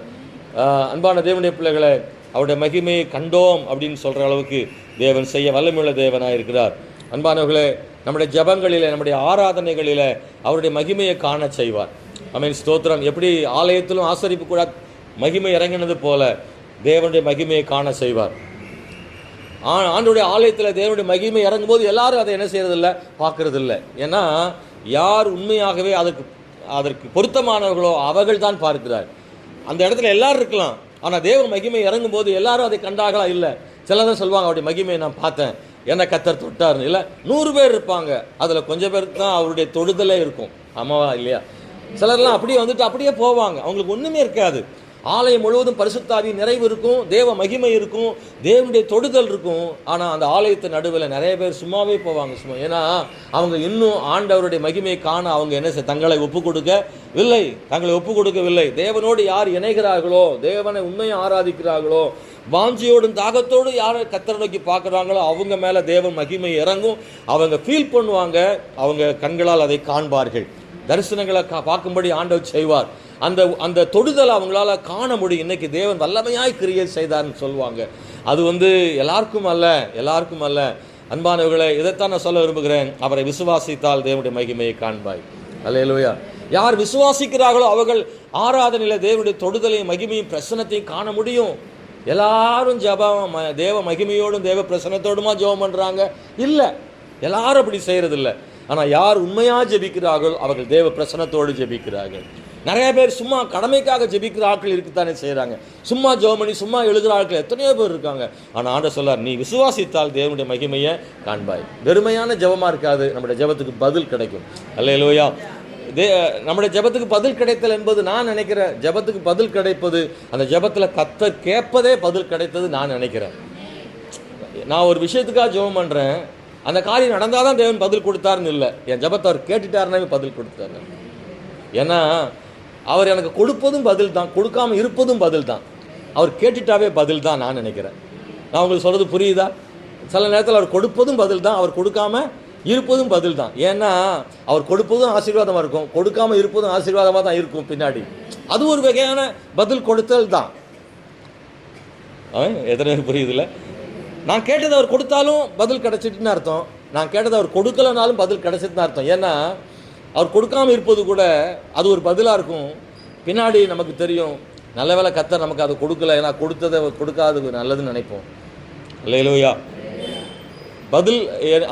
அன்பான தேவனுடைய பிள்ளைகளை, அவருடைய மகிமையை கண்டோம் அப்படின்னு சொல்கிற அளவுக்கு தேவன் செய்ய வல்லமையுள்ள தேவனாக இருக்கிறார். அன்பானவர்களே, நம்முடைய ஜபங்களில், நம்முடைய ஆராதனைகளில் அவருடைய மகிமையை காண செய்வார். ஆமென், ஸ்தோத்திரம். எப்படி ஆலயத்திலும் ஆசரிப்பு கூட மகிமை இறங்கினது போல தேவனுடைய மகிமையை காண செய்வார். ஆண்டுடைய ஆலயத்தில் தேவனுடைய மகிமை இறங்கும் போது எல்லாரும் அதை என்ன செய்யறதில்லை, பார்க்கறதில்லை. ஏன்னா யார் உண்மையாகவே அதற்கு பொருத்தமானவர்களோ அவர்கள் தான் பார்க்கிறார். அந்த இடத்துல எல்லாரும் இருக்கலாம், ஆனால் தேவன் மகிமை இறங்கும் போது எல்லாரும் அதை கண்டார்களா? இல்லை. சிலதான் சொல்லுவாங்க, அவருடைய மகிமையை நான் பார்த்தேன், என்ன கர்த்தர் தொட்டார்னு. இல்லை, 100 பேர் இருப்பாங்க, அதில் கொஞ்சம் பேருக்கு தான் அவருடைய தொடுதலே இருக்கும். ஆமாவா இல்லையா? சிலர்லாம் அப்படியே அப்படியே போவாங்க, அவங்களுக்கு ஒன்றுமே இருக்காது. ஆலயம் முழுவதும் பரிசுத்தாவி நிறைவு இருக்கும், தேவ மகிமை இருக்கும், தேவனுடைய தொடுதல் இருக்கும். ஆனால் அந்த ஆலயத்தின் நடுவில் நிறைய பேர் சும்மாவே போவாங்க. ஏன்னா அவங்க இன்னும் ஆண்டவருடைய மகிமையை காண அவங்க என்ன தங்களை ஒப்பு கொடுக்கவில்லை. தேவனோடு யார் இணைகிறார்களோ, தேவனை உண்மையை ஆராதிக்கிறார்களோ, வாஞ்சியோடும் தாகத்தோடு யாரை கர்த்தரை நோக்கி பார்க்குறாங்களோ அவங்க மேலே தேவன் மகிமை இறங்கும். அவங்க ஃபீல் பண்ணுவாங்க, அவங்க கண்களால் அதை காண்பார்கள். தரிசனங்களை பார்க்கும்படி ஆண்டவர் செய்வார். அந்த தொடுதலை அவங்களால காண முடியும். இன்னைக்கு தேவன் வல்லமையாய் கிரியை செய்தார்னு சொல்லுவாங்க. அது எல்லாருக்கும் அல்ல. அன்பானவர்களை, இதைத்தான் நான் சொல்ல விரும்புகிறேன். அவரை விசுவாசித்தால் தேவனுடைய மகிமையை காண்பாய். அல்லேலூயா. யார் விசுவாசிக்கிறார்களோ அவர்கள் ஆராதனையில் தேவனுடைய தொடுதலையும் மகிமையும் பிரசன்னத்தையும் காண முடியும். எல்லாரும் ஜபம் தேவ மகிமையோடும் தேவ பிரசன்னத்தோடுமா ஜெபம் பண்ணுறாங்க? இல்லை, எல்லாரும் அப்படி செய்கிறதில்ல. ஆனால் யார் உண்மையாக ஜெபிக்கிறார்களோ அவர்கள் தேவ பிரசன்னத்தோடு ஜெபிக்கிறார்கள். நிறைய பேர் சும்மா கடமைக்காக ஜெபிக்கிற ஆட்கள் இருக்குத்தானே செய்கிறாங்க. சும்மா ஜெபம் பண்ணி சும்மா எழுதுகிற ஆட்கள் எத்தனையோ பேர் இருக்காங்க. ஆனால் ஆண்டவர் சொல்லார், நீ விசுவாசித்தால் தேவனுடைய மகிமையை காண்பாய். வெறுமையான ஜெபமாக இருக்காது, நம்முடைய ஜெபத்துக்கு பதில் கிடைக்கும். அல்லேலூயா. நம்முடைய ஜெபத்துக்கு பதில் கிடைத்தல் என்பது நான் நினைக்கிறேன். ஜெபத்துக்கு பதில் கிடைப்பது, அந்த ஜெபத்தில் கர்த்தர் கேட்பதே பதில் கிடைத்தது நான் நினைக்கிறேன். நான் ஒரு விஷயத்துக்காக ஜெபம் பண்ணுறேன், அந்த காரியம் நடந்தால் தான் தேவன் பதில் கொடுத்தாருன்னு இல்லை. என் ஜெபத்தை அவர் கேட்டுட்டாருனாவே பதில் கொடுத்தாரு. ஏன்னா அவர் எனக்கு கொடுப்பதும் பதில் தான், கொடுக்காம இருப்பதும் பதில் தான். அவர் கேட்டுட்டாவே பதில் தான் நான் நினைக்கிறேன். நான் உங்களுக்கு சொல்கிறது புரியுதா? சில நேரத்தில் அவர் கொடுப்பதும் பதில் தான், அவர் கொடுக்காம இருப்பதும் பதில் தான். ஏன்னா அவர் கொடுப்பதும் ஆசீர்வாதமாக இருக்கும், கொடுக்காம இருப்பதும் ஆசீர்வாதமாக தான் இருக்கும் பின்னாடி. அது ஒரு வகையான பதில் கொடுத்தல் தான். எத்தனை பேர் புரியுதுல்ல? நான் கேட்டதை அவர் கொடுத்தாலும் பதில் கிடைச்சிட்டுன்னு அர்த்தம், நான் கேட்டதை அவர் கொடுக்கலனாலும் பதில் கிடைச்சிட்டுன்னு அர்த்தம். ஏன்னா அவர் கொடுக்காமல் இருப்பது கூட அது ஒரு பதிலாக இருக்கும். பின்னாடி நமக்கு தெரியும், நல்ல வேளை கர்த்தர் நமக்கு அதை கொடுக்கல, ஏன்னா கொடுத்ததை கொடுக்காது நல்லதுன்னு நினைப்போம். அல்லேலூயா. பதில்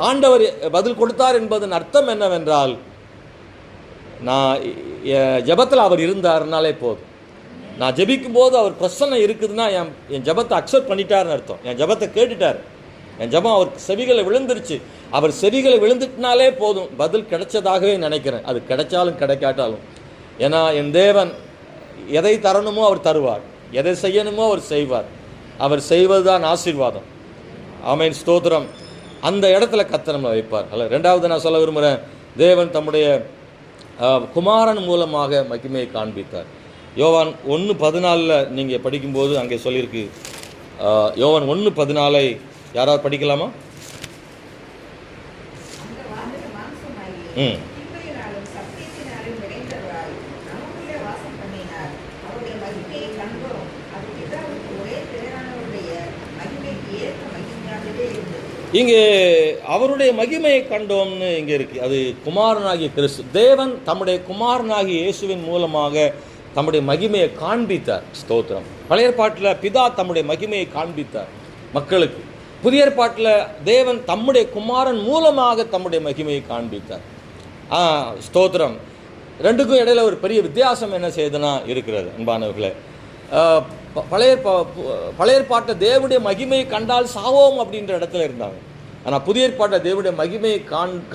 ஆண்டவர் பதில் கொடுத்தார் என்பதன் அர்த்தம் என்னவென்றால், நான் ஜெபத்தில் அவர் இருந்தாருனாலே போதும். நான் ஜெபிக்கும் போது அவர் பிரசன்னம் இருக்குதுன்னா என் ஜெபத்தை அக்செப்ட் பண்ணிட்டாருன்னு அர்த்தம். என் ஜெபத்தை கேட்டுட்டார், என் ஜெபம் அவர் செவிகளை விழுந்துருச்சு. அவர் செவிகளை விழுந்துட்டுனாலே போதும், பதில் கிடைச்சதாகவே நினைக்கிறேன். அது கிடைச்சாலும் கிடைக்காட்டாலும். ஏன்னா என் தேவன் எதை தரணுமோ அவர் தருவார், எதை செய்யணுமோ அவர் செய்வார். அவர் செய்வது தான் ஆசீர்வாதம். ஆமென், ஸ்தோத்திரம். அந்த இடத்துல கர்த்தர் நம்மளை வைப்பார். அல்ல, ரெண்டாவது நான் சொல்ல விரும்புகிறேன், தேவன் தம்முடைய குமாரன் மூலமாக மகிமையை காண்பித்தார். யோவான் 1:14 நீங்கள் படிக்கும்போது அங்கே சொல்லியிருக்கு. யோவான் 1:14 யாராவது படிக்கலாமா? இங்கே அவருடைய மகிமையை கண்டோம்னு இங்கே இருக்குது. அது குமாரனாகிய கிறிஸ்து. தேவன் தம்முடைய குமாரனாகிய இயேசுவின் மூலமாக தம்முடைய மகிமையை காண்பித்தார். ஸ்தோத்திரம். பழைய ஏற்பாட்டில் பிதா தம்முடைய மகிமையை காண்பித்தார் மக்களுக்கு. புதிய ஏற்பாட்டில் தேவன் தம்முடைய குமாரன் மூலமாக தம்முடைய மகிமையை காண்பித்தார். ஸ்தோத்திரம். ரெண்டுக்கும் இடையில ஒரு பெரிய வித்தியாசம் என்ன செய்யுதுன்னா இருக்கிறது அன்பானவர்களே. பழைய ஏற்பாட்டை தேவனுடைய மகிமையை கண்டால் சாவோம் அப்படின்ற இடத்துல இருந்தாங்க. ஆனால் புதிய ஏற்பாட்டை தேவனுடைய மகிமையை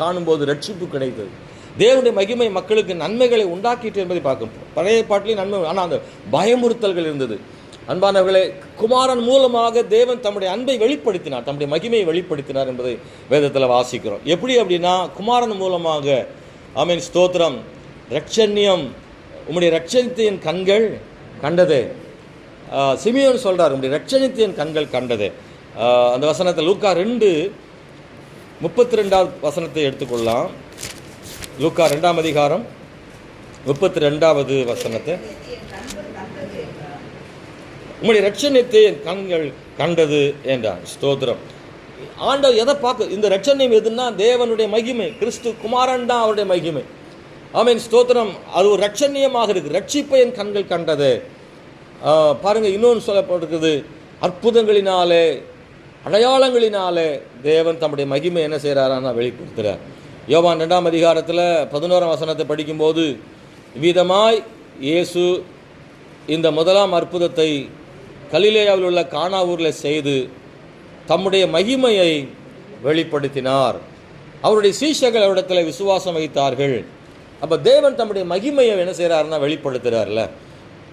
காணும்போது ரட்சிப்பு கிடைத்தது. தேவனுடைய மகிமை மக்களுக்கு நன்மைகளை உண்டாக்கிட்டு என்பதை பார்க்கும். பழைய ஏற்பாட்டிலையும் நன்மை, ஆனால் அந்த பயமுறுத்தல்கள் இருந்தது. அன்பானவர்களே, குமாரன் மூலமாக தேவன் தம்முடைய அன்பை வெளிப்படுத்தினார், தம்முடைய மகிமையை வெளிப்படுத்தினார் என்பதை வேதத்தில் வாசிக்கிறோம். எப்படி அப்படின்னா, குமாரன் மூலமாக, ஆமென், ஸ்தோத்திரம், ரட்சண்யம், உம்முடைய ரட்சணியத்தின் கண்கள் கண்டதே. சிமியோன் சொல்கிறார், உம்முடைய ரட்சணியத்தின் கண்கள் கண்டதே. அந்த வசனத்தை லூக்கா 2:32 எடுத்துக்கொள்ளலாம். லூக்கா 2ஆம் அதிகாரம் 32வது வசனத்தை. உம்முடைய ரட்சணியத்தை என் கண்கள் கண்டது என்றார். ஸ்தோத்திரம். ஆண்டவர் எதை பார்க்க, இந்த ரட்சணியம் எதுன்னா தேவனுடைய மகிமை, கிறிஸ்து குமாரன் தான் அவருடைய மகிமை. ஆமென், ஸ்தோத்திரம். அது ஒரு ரட்சணியமாக இருக்குது. ரட்சிப்பை என் கண்கள் கண்டது. பாருங்க, இன்னொன்று சொல்லப்பட்டிருக்குது, அற்புதங்களினாலே அடையாளங்களினாலே தேவன் தம்முடைய மகிமை என்ன செய்கிறாரான்னா வெளிப்படுத்துகிறார். யோவான் 2ஆம் அதிகாரத்தில் 11ஆம் வசனத்தை படிக்கும்போது, இவ்விதமாய் இயேசு இந்த முதலாம் அற்புதத்தை கலிலேயாவில் உள்ள கானா ஊரில் செய்து தம்முடைய மகிமையை வெளிப்படுத்தினார். அவருடைய சீஷர்கள் அவரிடத்தில் விசுவாசம் வைத்தார்கள். அப்போ தேவன் தம்முடைய மகிமையை என்ன செய்கிறாருன்னா வெளிப்படுத்துகிறார்ல,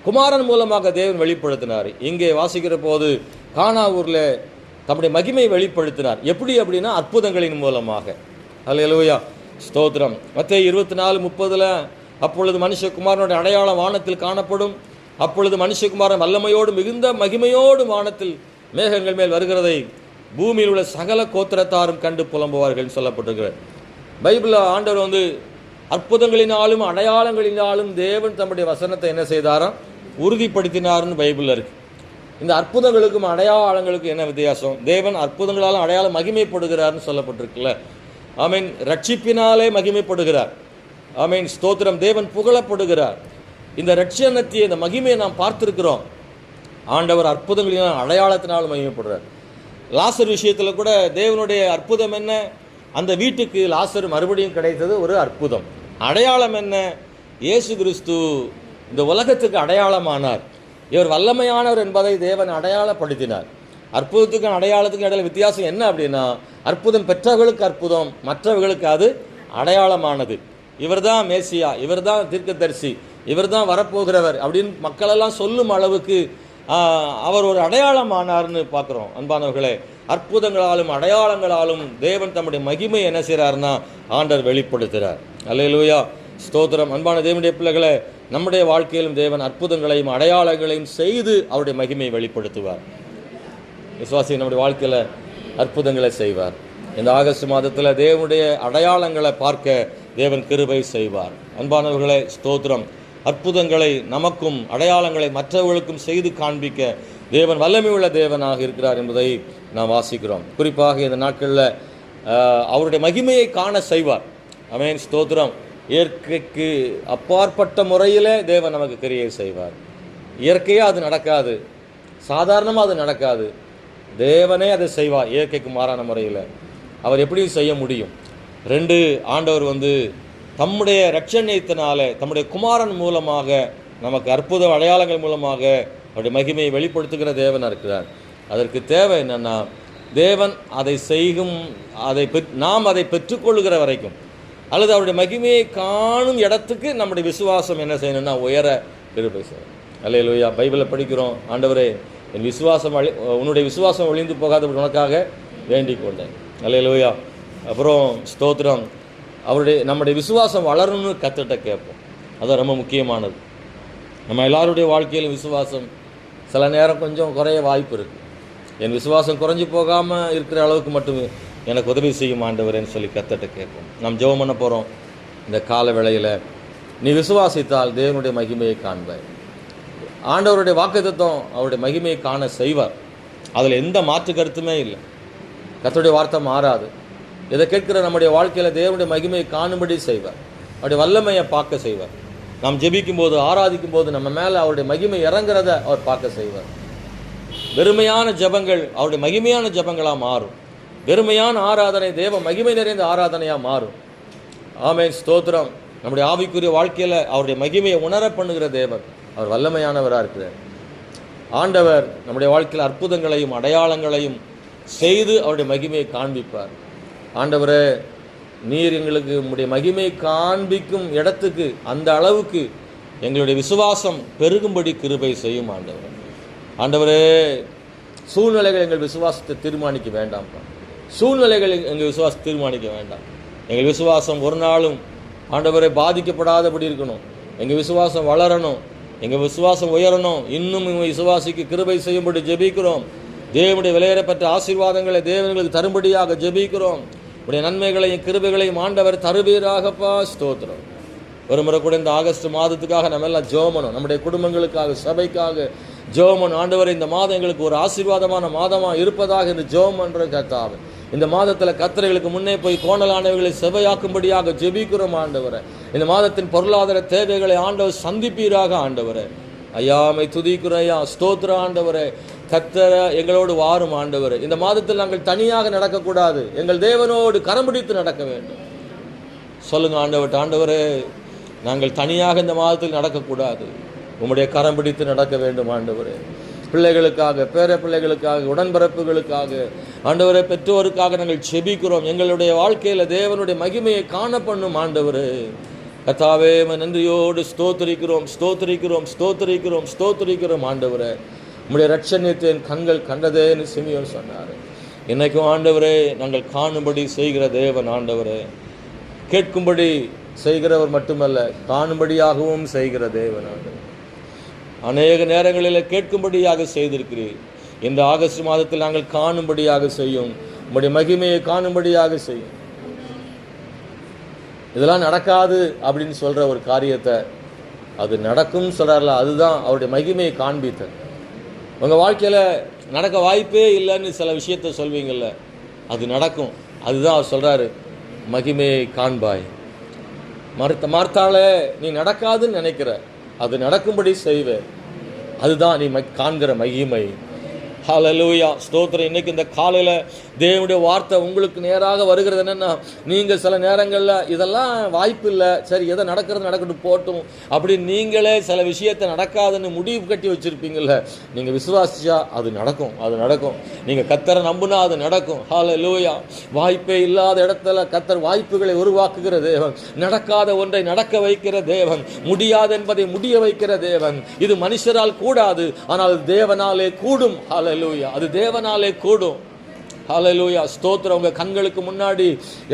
குமாரன் மூலமாக தேவன் வெளிப்படுத்தினார். இங்கே வாசிக்கிற போது கானா ஊரில் தம்முடைய மகிமையை வெளிப்படுத்தினார். எப்படி அப்படின்னா அற்புதங்களின் மூலமாக. அல்லேலூயா, ஸ்தோத்திரம். மத்தேயு 24:30 அப்பொழுது மனுஷகுமாரனுடைய அடையாளம் வானத்தில் காணப்படும், அப்பொழுது மனுஷகுமாரன் வல்லமையோடு மிகுந்த மகிமையோடு வானத்தில் மேகங்கள் மேல் வருகிறதை பூமியில் உள்ள சகல கோத்திரத்தாரும் கண்டு புலம்புவார்கள் சொல்லப்பட்டிருக்கிறது. பைபிளில் ஆண்டவர் அற்புதங்களினாலும் அடையாளங்களினாலும் தேவன் தம்முடைய வசனத்தை என்ன செய்தாராம், உறுதிப்படுத்தினார்னு பைபிளில் இருக்கு. இந்த அற்புதங்களுக்கும் அடையாளங்களுக்கும் என்ன வித்தியாசம்? தேவன் அற்புதங்களாலும் அடையாளம் மகிமைப்படுகிறார்னு சொல்லப்பட்டிருக்குல்ல. ஆமீன். ரட்சிப்பினாலே மகிமைப்படுகிறார். ஆமென், ஸ்தோத்திரம். தேவன் புகழப்படுகிறார். இந்த ரட்சணத்தை, இந்த மகிமையை நாம் பார்த்திருக்கிறோம். ஆண்டவர் அற்புதங்களின் அடையாளத்தினால் மகிமைப்படுறார். லாசர் விஷயத்தில் கூட தேவனுடைய அற்புதம் என்ன? அந்த வீட்டுக்கு லாசர் மறுபடியும் கிடைத்தது ஒரு அற்புதம். அடையாளம் என்ன? இயேசு கிறிஸ்து இந்த உலகத்துக்கு அடையாளமானார். இவர் வல்லமையானவர் என்பதை தேவன் அடையாளப்படுத்தினார். அற்புதத்துக்கும் அடையாளத்துக்கும் இடையில வித்தியாசம் என்ன அப்படின்னா, அற்புதம் பெற்றவர்களுக்கு அற்புதம், மற்றவர்களுக்கு அது அடையாளமானது. இவர் தான் மேசியா, இவர் தான் தீர்க்கதரிசி, இவர் தான் வரப்போகிறவர் அப்படின்னு மக்களெல்லாம் சொல்லும் அளவுக்கு அவர் ஒரு அடையாளமானார்னு பார்க்குறோம். அன்பானவர்களே, அற்புதங்களாலும் அடையாளங்களாலும் தேவன் தம்முடைய மகிமை என்ன செய்கிறார்னா ஆண்டவர் வெளிப்படுத்துகிறார். அல்லேலூயா, ஸ்தோத்திரம். அன்பான தேவனுடைய பிள்ளைகளை, நம்முடைய வாழ்க்கையிலும் தேவன் அற்புதங்களையும் அடையாளங்களையும் செய்து அவருடைய மகிமையை வெளிப்படுத்துவார். விசுவாசி நம்முடைய வாழ்க்கையில் அற்புதங்களை செய்வார். இந்த ஆகஸ்ட் மாதத்தில் தேவனுடைய அடையாளங்களை பார்க்க தேவன் கிருபை செய்வார். அன்பானவர்களே, ஸ்தோத்திரம். அற்புதங்களை நமக்கும் அடையாளங்களை மற்றவர்களுக்கும் செய்து காண்பிக்க தேவன் வல்லமை உள்ள தேவனாக இருக்கிறார் என்பதை நாம் வாசிக்கிறோம். குறிப்பாக இந்த நாட்களில் அவருடைய மகிமையை காண செய்வார். ஆமென், ஸ்தோத்திரம். இயற்கைக்கு அப்பாற்பட்ட முறையிலே தேவன் நமக்கு கிரியை செய்வார். இயற்கையாக அது நடக்காது, சாதாரணமாக அது நடக்காது. தேவனே அதை செய்வார். இயற்கைக்கு மாறான முறையில் அவர் எப்படியும் செய்ய முடியும். ஆண்டவர் தம்முடைய இரட்சணியத்தினாலே தம்முடைய குமாரன் மூலமாக நமக்கு அற்புத அடையாளங்கள் மூலமாக அவருடைய மகிமையை வெளிப்படுத்துகிற தேவனாக இருக்கிறார். அதற்கு தேவை என்னென்னா, தேவன் அதை செய்யும், நாம் அதை பெற்றுக்கொள்ளுகிற வரைக்கும், அல்லது அவருடைய மகிமையை காணும் இடத்துக்கு நம்முடைய விசுவாசம் என்ன செய்யணும்னா உயர கிருபை செய்யணும். அல்லேலூயா. பைபிளில் படிக்கிறோம், ஆண்டவரே என் விசுவாசம் உன்னுடைய விசுவாசம் ஒழிந்து போகாதபடி உனக்காக வேண்டிக் கொண்டேன். அல்லேலூயா. அப்புறம் ஸ்தோத்திரம், நம்முடைய விசுவாசம் வளரணும்னு கற்றுட்ட கேட்போம். அதுதான் ரொம்ப முக்கியமானது. நம்ம எல்லாருடைய வாழ்க்கையிலும் விசுவாசம் சில நேரம் கொஞ்சம் குறைய வாய்ப்பு இருக்குது. என் விசுவாசம் குறைஞ்சி போகாமல் இருக்கிற அளவுக்கு மட்டும் எனக்கு உதவி செய்யும் ஆண்டவரேன்னு சொல்லி கற்றுட்ட கேட்போம். நாம் ஜெபம் பண்ண போகிறோம். இந்த கால வேளையில் நீ விசுவாசித்தால் தேவனுடைய மகிமையை காண்பாய். ஆண்டவருடைய வாக்குத்தத்தம் அவருடைய மகிமையை காண செய்வார். அதில் எந்த மாற்று கருத்துமே இல்லை. கர்த்தருடைய வார்த்தை மாறாது. இதை கேட்கிற நம்முடைய வாழ்க்கையில் தேவனுடைய மகிமையை காணும்படி செய்வார். அவருடைய வல்லமையை பார்க்க செய்வார். நாம் ஜெபிக்கும் போது, ஆராதிக்கும் போது நம்ம மேலே அவருடைய மகிமை இறங்குறத அவர் பார்க்க செய்வார். வெறுமையான ஜபங்கள் அவருடைய மகிமையான ஜபங்களாக மாறும். வெறுமையான ஆராதனை தேவ மகிமை நிறைந்த ஆராதனையாக மாறும். ஆமென், ஸ்தோத்திரம். நம்முடைய ஆவிக்குரிய வாழ்க்கையில் அவருடைய மகிமையை உணர பண்ணுகிற தேவன். அவர் வல்லமையானவராக இருக்கிறார். ஆண்டவர் நம்முடைய வாழ்க்கையில் அற்புதங்களையும் அடையாளங்களையும் செய்து அவருடைய மகிமையை காண்பிப்பார். ஆண்டவரே, நீர் எங்களுக்கு உம்முடைய மகிமையை காண்பிக்கும் இடத்துக்கு, அந்த அளவுக்கு எங்களுடைய விசுவாசம் பெருகும்படி கிருபை செய்யும் ஆண்டவர். ஆண்டவரே, சூழ்நிலைகள் எங்கள் விசுவாசத்தை தீர்மானிக்க வேண்டாம்ப்பா. சூழ்நிலைகள் எங்கள் விசுவாசத்தை தீர்மானிக்க வேண்டாம். எங்கள் விசுவாசம் ஒரு நாளும் ஆண்டவரை பாதிக்கப்படாதபடி இருக்கணும். எங்கள் விசுவாசம் வளரணும், எங்கள் விசுவாசம் உயரணும். இன்னும் எங்கள் விசுவாசிக்கு கிருபை செய்யும்படி ஜெபிக்கிறோம். தேவனுடைய விலையேறப்பட்ட ஆசீர்வாதங்களை தேவனுக்கு தரும்படியாக ஜெபிக்கிறோம். உடைய நன்மைகளையும் கிருபைகளையும் ஆண்டவர் தருவீராகப்பா. ஸ்தோத்திரம். ஒரு முறை கூட இந்த ஆகஸ்ட் மாதத்துக்காக நம்ம எல்லாம் ஜெபமணும். நம்முடைய குடும்பங்களுக்காக, சபைக்காக ஜெபமணும். ஆண்டவர், இந்த மாதம் எங்களுக்கு ஒரு ஆசீர்வாதமான மாதமாக இருப்பதாக இந்த ஜெபம் என்ற கர்த்தாவே, இந்த மாதத்தில் கர்த்தர்களுக்கு முன்னே போய் கோணலானவைகளை செவையாக்கும்படியாக ஜெபிக்கிறோம் ஆண்டவரை. இந்த மாதத்தின் பொருளாதார தேவைகளை ஆண்டவர் சந்திப்பீராக ஆண்டவரை. ஐயாமை துதிக்கிறோம் ஐயா. ஸ்தோத்திர ஆண்டவரை. கர்த்தர எங்களோடு வாரும் ஆண்டவரை. இந்த மாதத்தில் நாங்கள் தனியாக நடக்கக்கூடாது, எங்கள் தேவனோடு கரம் பிடித்து நடக்க வேண்டும். சொல்லுங்க ஆண்டவர்கிட்ட, ஆண்டவரே நாங்கள் தனியாக இந்த மாதத்தில் நடக்கக்கூடாது, உம்முடைய கரம் பிடித்து நடக்க வேண்டும் ஆண்டவரே. பிள்ளைகளுக்காக, பேர பிள்ளைகளுக்காக, உடன்பிறப்புகளுக்காக, ஆண்டவரே பெற்றோருக்காக நாங்கள் செபிக்கிறோம். எங்களுடைய வாழ்க்கையில் தேவனுடைய மகிமையை காண பண்ணும் ஆண்டவரே. கர்த்தாவே, நன்றியோடு ஸ்தோத்திரிக்கிறோம், ஸ்தோத்திரிக்கிறோம், ஸ்தோத்திரிக்கிறோம், ஸ்தோத்திரிக்கிறோம் ஆண்டவரே. உம்முடைய இரட்சணியத்தை என் கண்கள் கண்டதேன்னு சிமியோன் சொன்னார். இன்னைக்கும் ஆண்டவரே நாங்கள் காணும்படி செய்கிற தேவன் ஆண்டவரே. கேட்கும்படி செய்கிறவர் மட்டுமல்ல, காணும்படியாகவும் செய்கிற தேவன் ஆண்டவர். அநேக நேரங்களில் கேட்கும்படியாக செய்திருக்கிறீர். இந்த ஆகஸ்ட் மாதத்தில் நாங்கள் காணும்படியாக செய்யும், உம்முடைய மகிமையை காணும்படியாக செய்யும். இதெல்லாம் நடக்காது அப்படின்னு சொல்கிற ஒரு காரியத்தை அது நடக்கும் சொல்கிறார்ல, அதுதான் அவருடைய மகிமையை காண்பித்தது. உங்கள் வாழ்க்கையில் நடக்க வாய்ப்பே இல்லைன்னு சில விஷயத்தை சொல்வீங்கள்ல, அது நடக்கும். அதுதான் அவர் சொல்கிறாரு, மகிமையை காண்பாய். மார்த்தாளே, நீ நடக்காதுன்னு நினைக்கிற, அது நடக்கும்படி செய்வே. அதுதான் நீ காண்கிற மகிமை. ஹல்லேலூயா, ஸ்தோத்திரம். இன்னைக்கு இந்த காலையில் தேவனுடைய வார்த்தை உங்களுக்கு நேராக வருகிறது. என்னென்னா, நீங்கள் சில நேரங்களில் இதெல்லாம் வாய்ப்பு இல்லை, சரி எதை நடக்கிறது நடக்கட்டும் போட்டும் அப்படின்னு நீங்களே சில விஷயத்தை நடக்காதுன்னு முடிவு கட்டி வச்சுருப்பீங்கள்ல. நீங்கள் விசுவாசிச்சா அது நடக்கும், அது நடக்கும். நீங்கள் கர்த்தரை நம்புனா அது நடக்கும். ஹல்லேலூயா. வாய்ப்பே இல்லாத இடத்துல கர்த்தர் வாய்ப்புகளை உருவாக்குகிற தேவன், நடக்காத ஒன்றை நடக்க வைக்கிற தேவன், முடியாது என்பதை முடிய வைக்கிற தேவன். இது மனுஷரால் கூடாது, ஆனால் தேவனாலே கூடும். ஹல்லேலூயா, அது தேவனாலே கூடும். ஹல்லேலூயா, ஸ்தோத்திரம். உங்கள் கண்களுக்கு முன்னாடி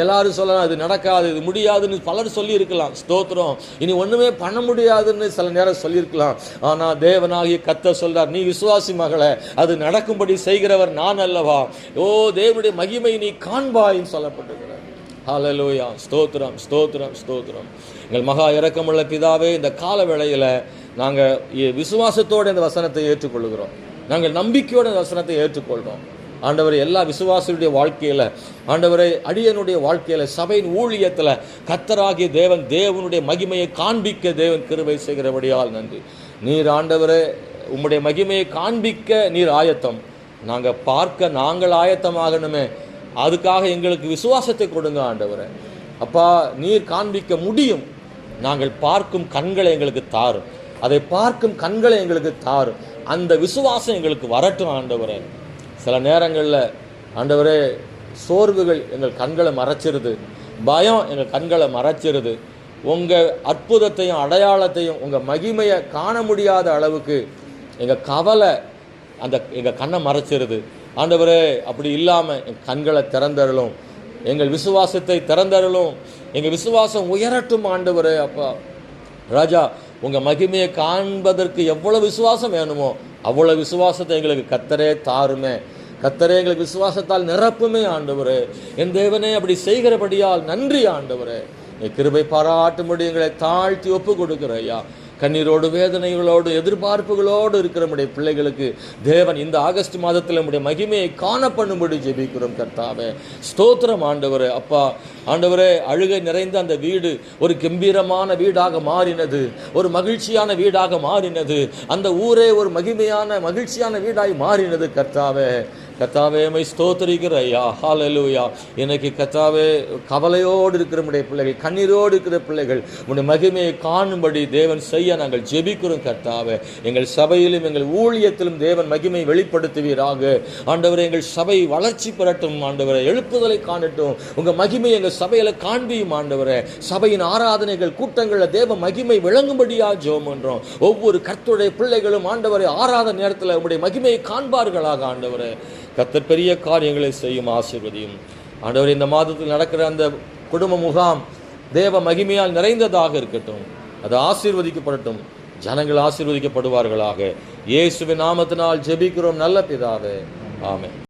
எல்லாரும் சொல்லலாம் இது நடக்காது, இது முடியாதுன்னு பலர் சொல்லியிருக்கலாம். ஸ்தோத்திரம். இனி ஒன்றுமே பண்ண முடியாதுன்னு சில நேரம் சொல்லியிருக்கலாம். ஆனால் தேவனாகிய கர்த்தர் சொல்றார், நீ விசுவாசி மகளே, அது நடக்கும்படி செய்கிறவர் நான் அல்லவா, ஓ தேவனுடைய மகிமை நீ காண்பாயின்னு சொல்லப்பட்டிருக்கிறார். ஹல்லேலூயா, ஸ்தோத்திரம், ஸ்தோத்திரம், ஸ்தோத்திரம். எங்கள் மகா இரக்கமுள்ள பிதாவே, இந்த கால வேளையில் நாங்கள் விசுவாசத்தோடு இந்த வசனத்தை ஏற்றுக்கொள்கிறோம். நாங்கள் நம்பிக்கையோட இந்த வசனத்தை ஏற்றுக்கொள்கிறோம். ஆண்டவரை, எல்லா விசுவாசியுடைய வாழ்க்கையில், ஆண்டவரை அடியனுடைய வாழ்க்கையில், சபையின் ஊழியத்தில் கர்த்தராகிய தேவன் தேவனுடைய மகிமையை காண்பிக்க தேவன் கிருபை செய்கிறபடியால் நன்றி. நீர் ஆண்டவரே உம்முடைய மகிமையை காண்பிக்க நீர் ஆயத்தம், நாங்கள் பார்க்க நாங்கள் ஆயத்தமாகணுமே, அதுக்காக எங்களுக்கு விசுவாசத்தை கொடுங்க ஆண்டவரே. அப்பா, நீர் காண்பிக்க முடியும், நாங்கள் பார்க்கும் கண்களை எங்களுக்கு தாரும், அதை பார்க்கும் கண்களை எங்களுக்கு தாரும், அந்த விசுவாசம் எங்களுக்கு வரட்டும் ஆண்டவரே. சில நேரங்களில் ஆண்டவரே சோர்வுகள் எங்கள் கண்களை மறைச்சிருது, பயம் எங்கள் கண்களை மறைச்சிருது, உங்கள் அற்புதத்தையும் அடையாளத்தையும் உங்கள் மகிமையை காண முடியாத அளவுக்கு எங்கள் கவலை எங்கள் கண்ணை மறைச்சிருது ஆண்டவரே. அப்படி இல்லாமல் எங்கள் கண்களை திறந்தருளும், எங்கள் விசுவாசத்தை திறந்தருளும், எங்கள் விசுவாசம் உயரட்டும் ஆண்டவரே. அப்பா ராஜா, உங்கள் மகிமையை காண்பதற்கு எவ்வளோ விசுவாசம் வேணுமோ அவ்வளோ விசுவாசத்தை எங்களுக்கு கர்த்தரே தாருமே, கர்த்தரே எங்களுக்கு விசுவாசத்தால் நிரப்புமே ஆண்டவரே. என் தேவனே, அப்படி செய்கிறபடியால் நன்றி ஆண்டவரே. கிருபை பாராட்டும்படி எங்களை தாழ்த்தி ஒப்பு கொடுக்கிற ஐயா. கண்ணீரோடு வேதனைகளோடு எதிர்பார்ப்புகளோடு இருக்கிற நம்முடைய பிள்ளைகளுக்கு தேவன் இந்த ஆகஸ்ட் மாதத்தில் நம்முடைய மகிமையை காண பண்ணும்படி ஜெபிக்கிறோம் கர்த்தாவே. ஸ்தோத்திரம் ஆண்டவரே. அப்பா ஆண்டவரே, அழுகை நிறைந்த அந்த வீடு ஒரு கம்பீரமான வீடாக மாறினது, ஒரு மகிழ்ச்சியான வீடாக மாறினது, அந்த ஊரே ஒரு மகிழ்ச்சியான வீடாய் மாறினது கர்த்தாவே. கர்த்தாவே, மை ஸ்தோத்திரிக்கிற ஐயா. ஹல்லேலூயா. எனக்கு கர்த்தாவே, கவலையோடு இருக்கிற நம்முடைய பிள்ளைகள், கண்ணீரோடு இருக்கிற பிள்ளைகள் உன்னுடைய மகிமையை காணும்படி தேவன் செய்ய நாங்கள் ஜெபிக்கிறோம் கர்த்தாவே. எங்கள் சபையிலும் எங்கள் ஊழியத்திலும் தேவன் மகிமை வெளிப்படுத்துவீராக ஆண்டவரே. எங்கள் சபை வளர்ச்சி பெறட்டும் ஆண்டவரே, எழுப்புதலை காணட்டும், உங்கள் மகிமை எங்கள் சபையில காண்பியும் ஆண்டவரே. சபையின் ஆராதனைகள் கூட்டங்களில் தேவ மகிமை விளங்கும்படியா ஜெபம் பண்றோம். ஒவ்வொரு கர்த்தருடைய பிள்ளைகளும் ஆண்டவரை ஆராதனை நேரத்தில் உங்களுடைய மகிமையை காண்பார்களாக ஆண்டவரே. கர்த்தர் பெரிய காரியங்களை செய்யும், ஆசீர்வதியும் ஆண்டவரே. இந்த மாதத்தில் நடக்கிற அந்த குடும்ப முகாம் தேவ மகிமையால் நிறைந்ததாக இருக்கட்டும், அது ஆசீர்வதிக்கப்படட்டும், ஜனங்கள் ஆசீர்வதிக்கப்படுவார்களாக. இயேசுவின் நாமத்தினால் ஜெபிக்கிறோம் நல்ல பிதாவே, ஆமென்.